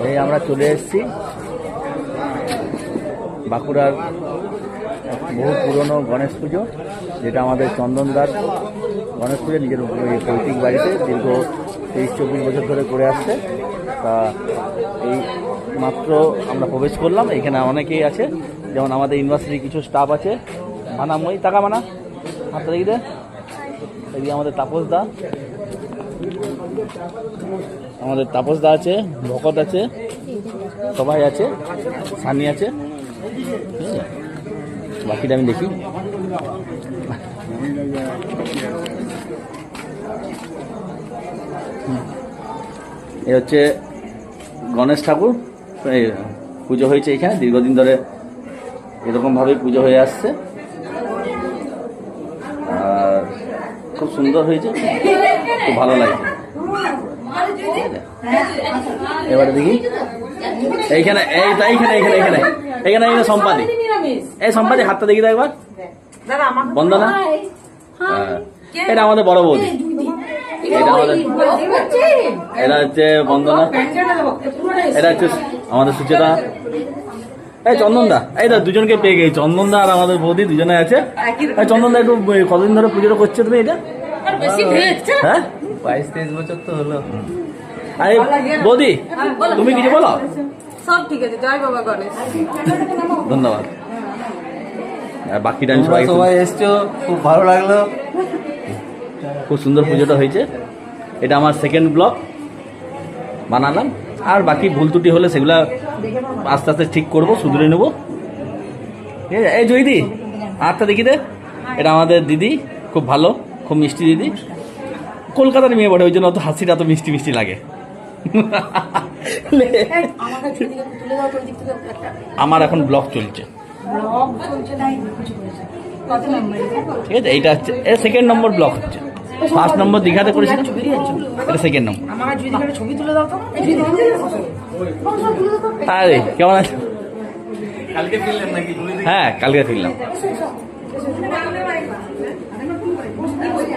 এই আমরা চলে এসেছি বাঁকুড়ার বহু পুরনো গণেশ পুজো, যেটা আমাদের চন্দনদার গণেশ পুজো নিজের পৈতৃক বাড়িতে দীর্ঘ 23-24 বছর ধরে করে আসছে। তা এই মাত্র আমরা প্রবেশ করলাম। এখানে অনেকেই আছে, যেমন আমাদের ইউনিভার্সিটির কিছু স্টাফ আছে। মানাময়ী টাকা মানা হাতটা দেখি দে। এদিকে আমাদের তাপসদা আছে, ভকত আছে, সবাই আছে, সানি আছে। বাকিটা আমি দেখি। এ হচ্ছে গণেশ ঠাকুর পুজো হয়েছে এখানে, দীর্ঘদিন ধরে এরকমভাবেই পুজো হয়ে আসছে। আর খুব সুন্দর হয়েছে, খুব ভালো লাগছে। এবারে দেখি এইখানে সম্পাদি, এই সম্পাদি হাতটা দেখি তো একবার। বন্দনা, এটা আমাদের বড় বৌদি, এটা হচ্ছে বন্দনা, এটা হচ্ছে আমাদের সুচেতা, এই চন্দনদা। এই দা দুজনকে পেয়ে গেছি, চন্দনদা আর আমাদের বৌদি দুজনে আছে। চন্দনদা একটু কতদিন ধরে পুজোটা করছে তুমি? এটা হ্যাঁ 22-23 বছর তো হলো। আরে বৌদি তুমি কিছু বলো। সব ঠিক আছে, জয় বাবা গণেশ। ধন্যবাদ। আর বাকিটা আমি সবাই এসছো, খুব ভালো লাগলো। খুব সুন্দর পুজোটা হয়েছে। এটা আমার সেকেন্ড ব্লগ বানালাম, আর বাকি ভুল ত্রুটি হলে সেগুলা আস্তে আস্তে ঠিক করবো, শুধরে নেবো। ঠিক আছে। এই জয়দি আরটা দেখি দে। এটা আমাদের দিদি, খুব ভালো, খুব মিষ্টি দিদি। কলকাতার মেয়ে বটে, ওই জন্য অত হাসিটা এত মিষ্টি মিষ্টি লাগে। আমার এখন ব্লগ চলছে, ঠিক আছে। এইটা হচ্ছে সেকেন্ড নম্বর ব্লগ হচ্ছে। ফার্স্ট নম্বর দীঘাতে করেছিলাম, এটা সেকেন্ড নম্বর। আরে কেমন আছে? কালকে ফিরলেন নাকি? হ্যাঁ কালকে ফিরলাম।